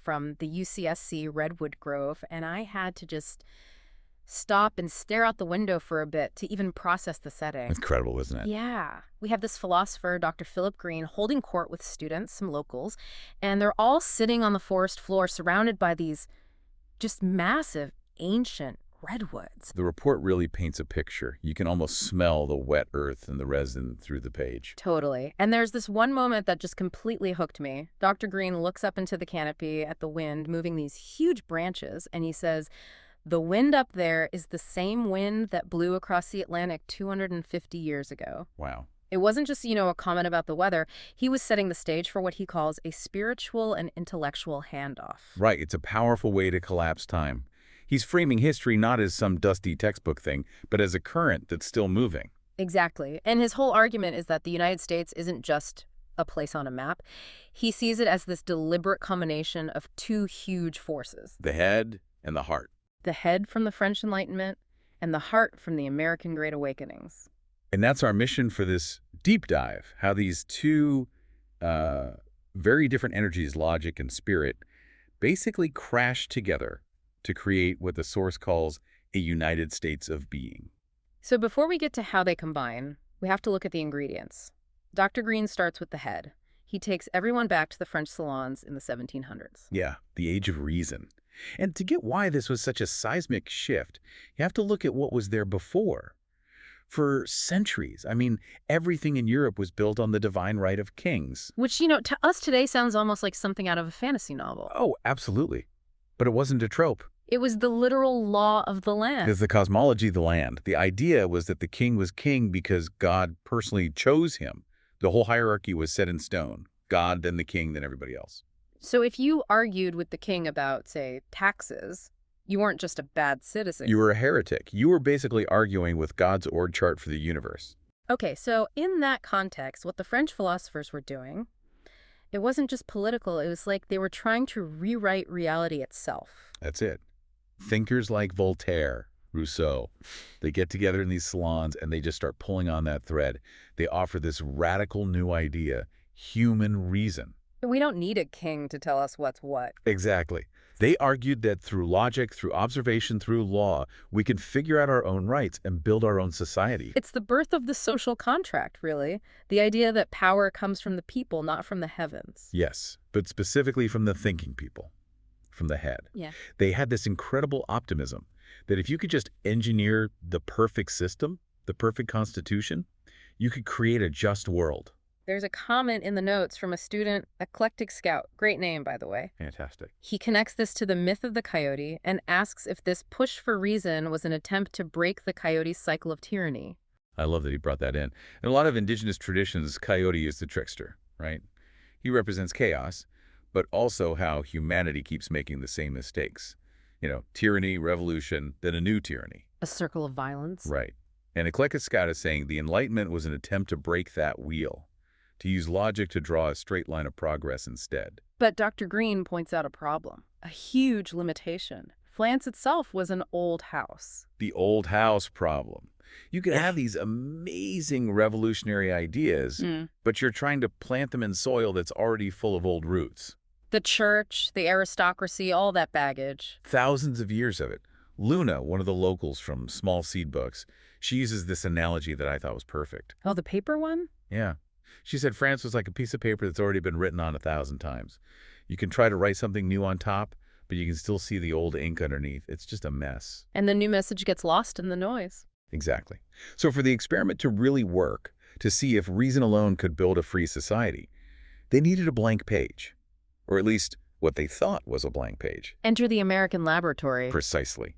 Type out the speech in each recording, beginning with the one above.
from the UCSC Redwood Grove, and I had to just stop and stare out the window for a bit to even process the setting. Incredible, isn't it? Yeah. We have this philosopher, Dr. Philip Green, holding court with students, some locals, and they're all sitting on the forest floor surrounded by these just massive, ancient redwoods. The report really paints a picture. You can almost smell the wet earth and the resin through the page. Totally. And there's this one moment that just completely hooked me. Dr. Green looks up into the canopy at the wind moving these huge branches, and he says, "The wind up there is the same wind that blew across the Atlantic 250 years ago." Wow. It wasn't just, a comment about the weather. He was setting the stage for what he calls a spiritual and intellectual handoff. Right, it's a powerful way to collapse time. He's framing history not as some dusty textbook thing, but as a current that's still moving. Exactly. And his whole argument is that the United States isn't just a place on a map. He sees it as this deliberate combination of two huge forces. The head and the heart. The head from the French Enlightenment and the heart from the American Great Awakenings. And that's our mission for this deep dive, how these two very different energies, logic and spirit, basically crash together to create what the source calls a United States of being. So before we get to how they combine, we have to look at the ingredients. Dr. Green starts with the head. He takes everyone back to the French salons in the 1700s. Yeah, the age of reason. And to get why this was such a seismic shift, you have to look at what was there before. For centuries, everything in Europe was built on the divine right of kings. Which, to us today sounds almost like something out of a fantasy novel. Oh, absolutely. But it wasn't a trope. It was the literal law of the land. It's the cosmology of the land. The idea was that the king was king because God personally chose him. The whole hierarchy was set in stone. God, then the king, then everybody else. So if you argued with the king about, say, taxes, you weren't just a bad citizen. You were a heretic. You were basically arguing with God's org chart for the universe. Okay, so in that context, what the French philosophers were doing, it wasn't just political. It was like they were trying to rewrite reality itself. That's it. Thinkers like Voltaire, Rousseau, they get together in these salons and they just start pulling on that thread. They offer this radical new idea, human reason. We don't need a king to tell us what's what. Exactly. They argued that through logic, through observation, through law, we can figure out our own rights and build our own society. It's the birth of the social contract, really. The idea that power comes from the people, not from the heavens. Yes, but specifically from the thinking people, from the head. Yeah. They had this incredible optimism that if you could just engineer the perfect system, the perfect constitution, you could create a just world. There's a comment in the notes from a student, Eclectic Scout. Great name, by the way. Fantastic. He connects this to the myth of the coyote and asks if this push for reason was an attempt to break the coyote's cycle of tyranny. I love that he brought that in. In a lot of indigenous traditions, coyote is the trickster, right? He represents chaos, but also how humanity keeps making the same mistakes. Tyranny, revolution, then a new tyranny. A circle of violence. Right. And Eclectic Scout is saying the Enlightenment was an attempt to break that wheel, to use logic to draw a straight line of progress instead. But Dr. Green points out a problem, a huge limitation. France itself was an old house. The old house problem. You can have these amazing revolutionary ideas, but you're trying to plant them in soil that's already full of old roots. The church, the aristocracy, all that baggage. Thousands of years of it. Luna, one of the locals from Small Seed Books, she uses this analogy that I thought was perfect. Oh, the paper one? Yeah. She said France was like a piece of paper that's already been written on 1,000 times. You can try to write something new on top, but you can still see the old ink underneath. It's just a mess. And the new message gets lost in the noise. Exactly. So for the experiment to really work, to see if reason alone could build a free society, they needed a blank page. Or at least what they thought was a blank page. Enter the American laboratory. Precisely.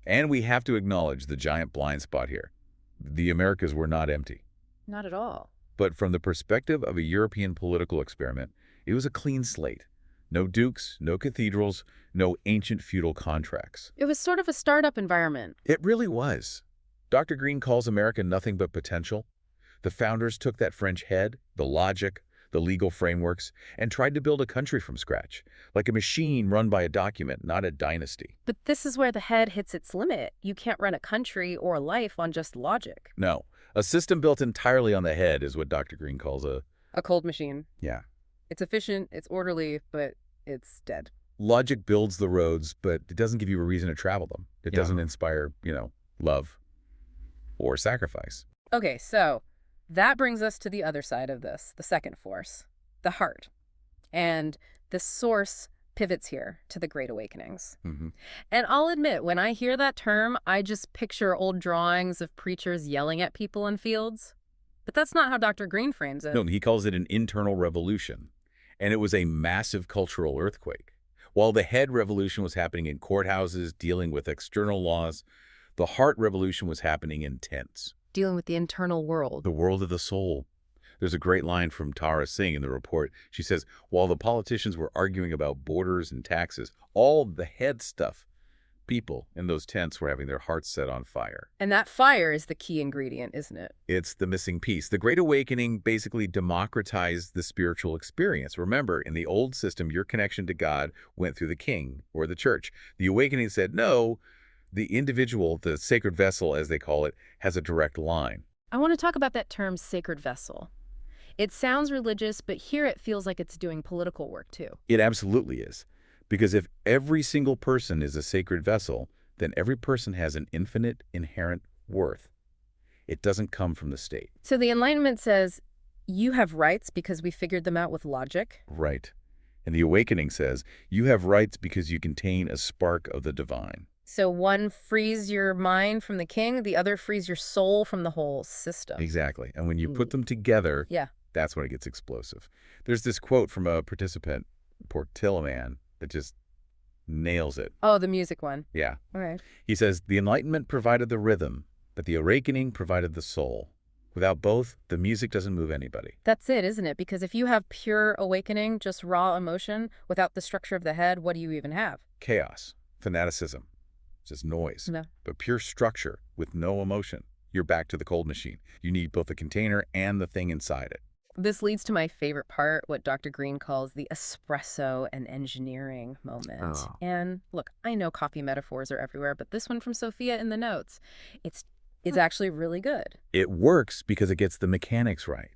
And we have to acknowledge the giant blind spot here. The Americas were not empty. Not at all. But from the perspective of a European political experiment, it was a clean slate. No dukes, no cathedrals, no ancient feudal contracts. It was sort of a startup environment. It really was. Dr. Green calls America nothing but potential. The founders took that French head, the logic, the legal frameworks, and tried to build a country from scratch, like a machine run by a document, not a dynasty. But this is where the head hits its limit. You can't run a country or a life on just logic. No, a system built entirely on the head is what Dr. Green calls a cold machine. Yeah. It's efficient, it's orderly, but it's dead. Logic builds the roads, but it doesn't give you a reason to travel them. It doesn't inspire, love or sacrifice. Okay, so that brings us to the other side of this, the second force, the heart. And the source pivots here to the Great Awakenings. Hmm. And I'll admit, when I hear that term, I just picture old drawings of preachers yelling at people in fields. But that's not how Dr. Green frames it. No, he calls it an internal revolution. And it was a massive cultural earthquake. While the head revolution was happening in courthouses, dealing with external laws, the heart revolution was happening in tents. Dealing with the internal world. The world of the soul. There's a great line from Tara Singh in the report. She says, while the politicians were arguing about borders and taxes, all the head stuff, people in those tents were having their hearts set on fire. And that fire is the key ingredient, isn't it? It's the missing piece. The Great Awakening basically democratized the spiritual experience. Remember, in the old system, your connection to God went through the king or the church. The Awakening said, no, the individual, the sacred vessel, as they call it, has a direct line. I want to talk about that term, sacred vessel. It sounds religious, but here it feels like it's doing political work too. It absolutely is. Because if every single person is a sacred vessel, then every person has an infinite, inherent worth. It doesn't come from the state. So the Enlightenment says, you have rights because we figured them out with logic. Right. And the Awakening says, you have rights because you contain a spark of the divine. So one frees your mind from the king, the other frees your soul from the whole system. Exactly. And when you put them together, Yeah. that's when it gets explosive. There's this quote from a participant, Port Tillman, that just nails it. Oh, the music one. Yeah. All right. He says, the Enlightenment provided the rhythm, but the Awakening provided the soul. Without both, the music doesn't move anybody. That's it, isn't it? Because if you have pure awakening, just raw emotion, without the structure of the head, what do you even have? Chaos, fanaticism, just noise. No. But pure structure with no emotion. You're back to the cold machine. You need both the container and the thing inside it. This leads to my favorite part, what Dr. Green calls the espresso and engineering moment. Oh. And look, I know coffee metaphors are everywhere, but this one from Sophia in the notes, it's actually really good. It works because it gets the mechanics right.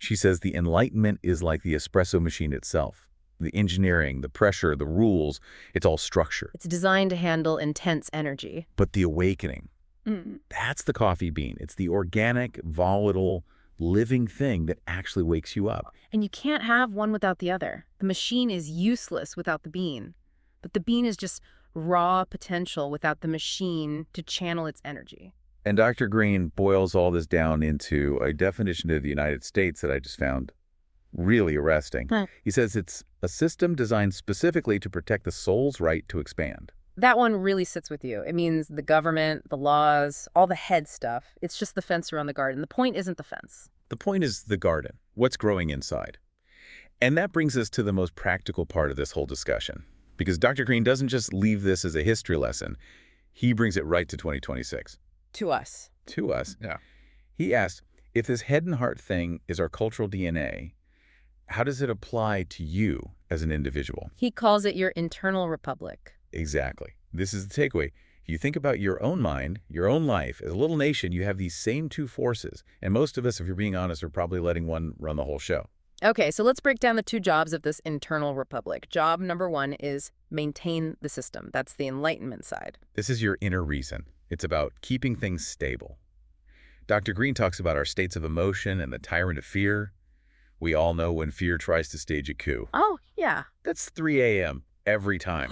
She says the Enlightenment is like the espresso machine itself. The engineering, the pressure, the rules, it's all structure. It's designed to handle intense energy. But the Awakening, that's the coffee bean. It's the organic, volatile, living thing that actually wakes you up. And you can't have one without the other. The machine is useless without the bean. But the bean is just raw potential without the machine to channel its energy. And Dr. Green boils all this down into a definition of the United States that I just found really arresting. He says it's a system designed specifically to protect the soul's right to expand. That one really sits with you. It means the government, the laws, all the head stuff. It's just the fence around the garden. The point isn't the fence. The point is the garden, what's growing inside. And that brings us to the most practical part of this whole discussion. Because Dr. Green doesn't just leave this as a history lesson. He brings it right to 2026. To us. To us. Yeah. He asked, if this head and heart thing is our cultural DNA, how does it apply to you as an individual? He calls it your internal republic. Exactly. This is the takeaway. If you think about your own mind, your own life, as a little nation, you have these same two forces. And most of us, if you're being honest, are probably letting one run the whole show. Okay, so let's break down the two jobs of this internal republic. Job number one is maintain the system. That's the Enlightenment side. This is your inner reason. It's about keeping things stable. Dr. Green talks about our states of emotion and the tyrant of fear. We all know when fear tries to stage a coup. Oh, yeah. That's 3 a.m. every time.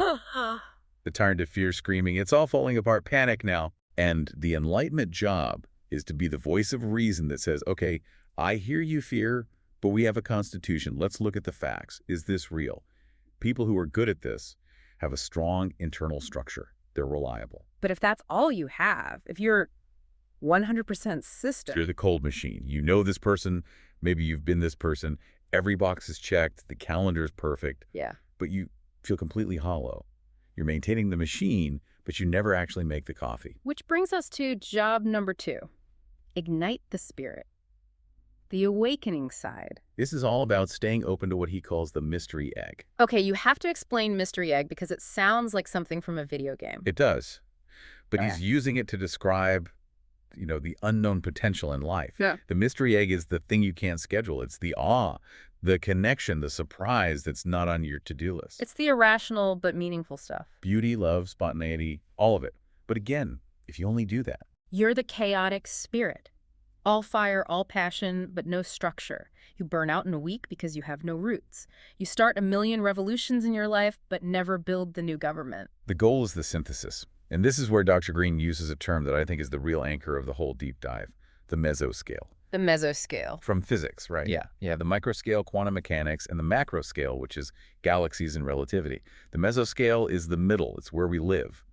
The tyrant of fear screaming, it's all falling apart, panic now. And the Enlightenment job is to be the voice of reason that says, okay, I hear you, fear, but we have a constitution. Let's look at the facts. Is this real? People who are good at this have a strong internal structure. They're reliable. But if that's all you have, if you're 100% system. You're the cold machine. You know this person. Maybe you've been this person. Every box is checked. The calendar is perfect. Yeah. But you feel completely hollow. You're maintaining the machine, but you never actually make the coffee. Which brings us to job number two. Ignite the spirit. The awakening side. This is all about staying open to what he calls the mystery egg. Okay, you have to explain mystery egg because it sounds like something from a video game. It does. But Yeah. he's using it to describe, the unknown potential in life. Yeah. The mystery egg is the thing you can't schedule. It's the awe, The connection, the surprise that's not on your to-do list. It's the irrational but meaningful stuff. Beauty, love, spontaneity, all of it. But again, if you only do that. You're the chaotic spirit. All fire, all passion, but no structure. You burn out in a week because you have no roots. You start a million revolutions in your life, but never build the new government. The goal is the synthesis. And this is where Dr. Green uses a term that I think is the real anchor of the whole deep dive, the mesoscale. The mesoscale. From physics, right? Yeah. The microscale, quantum mechanics, and the macroscale, which is galaxies and relativity. The mesoscale is the middle. It's where we live.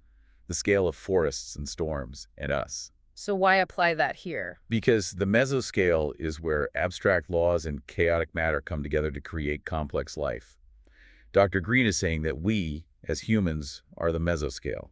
The scale of forests and storms and us. So why apply that here? Because the mesoscale is where abstract laws and chaotic matter come together to create complex life. Dr. Green is saying that we, as humans, are the mesoscale.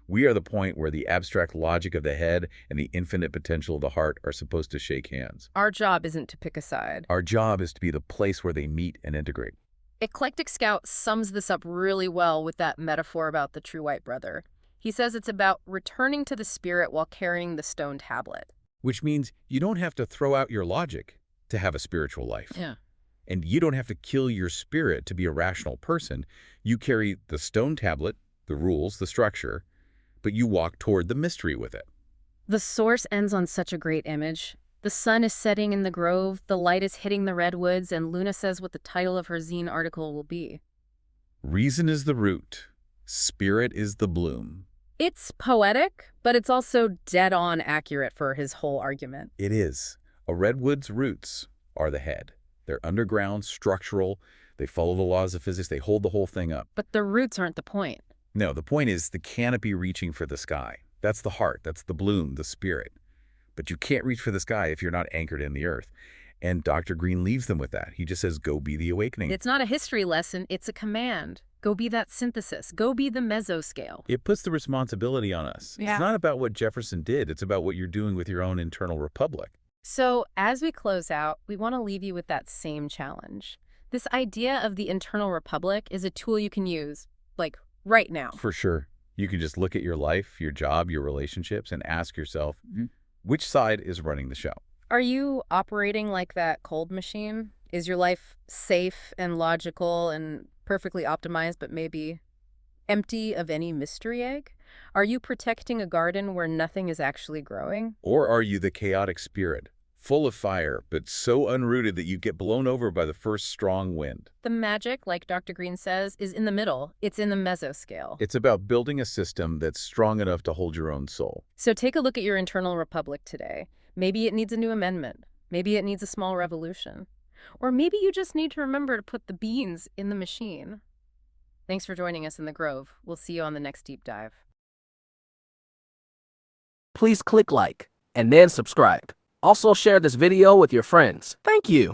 We are the point where the abstract logic of the head and the infinite potential of the heart are supposed to shake hands. Our job isn't to pick a side. Our job is to be the place where they meet and integrate. Eclectic Scout sums this up really well with that metaphor about the true white brother. He says it's about returning to the spirit while carrying the stone tablet. Which means you don't have to throw out your logic to have a spiritual life. Yeah. And you don't have to kill your spirit to be a rational person. You carry the stone tablet, the rules, the structure, but you walk toward the mystery with it. The source ends on such a great image. The sun is setting in the grove, the light is hitting the redwoods, and Luna says what the title of her zine article will be. Reason is the root. Spirit is the bloom. It's poetic, but it's also dead-on accurate for his whole argument. It is. A redwood's roots are the head. They're underground, structural. They follow the laws of physics. They hold the whole thing up. But the roots aren't the point. No, the point is the canopy reaching for the sky. That's the heart. That's the bloom, the spirit. But you can't reach for the sky if you're not anchored in the earth. And Dr. Green leaves them with that. He just says, go be the awakening. It's not a history lesson. It's a command. Go be that synthesis. Go be the mesoscale. It puts the responsibility on us. Yeah. It's not about what Jefferson did. It's about what you're doing with your own internal republic. So as we close out, we want to leave you with that same challenge. This idea of the internal republic is a tool you can use, like, right now. For sure. You can just look at your life, your job, your relationships, and ask yourself, which side is running the show? Are you operating like that cold machine? Is your life safe and logical and perfectly optimized, but maybe empty of any mystery egg? Are you protecting a garden where nothing is actually growing? Or are you the chaotic spirit, full of fire, but so unrooted that you get blown over by the first strong wind? The magic, like Dr. Green says, is in the middle. It's in the mesoscale. It's about building a system that's strong enough to hold your own soul. So take a look at your internal republic today. Maybe it needs a new amendment. Maybe it needs a small revolution. Or maybe you just need to remember to put the beans in the machine. Thanks for joining us in the Grove. We'll see you on the next deep dive. Please click like and then subscribe. Also share this video with your friends. Thank you.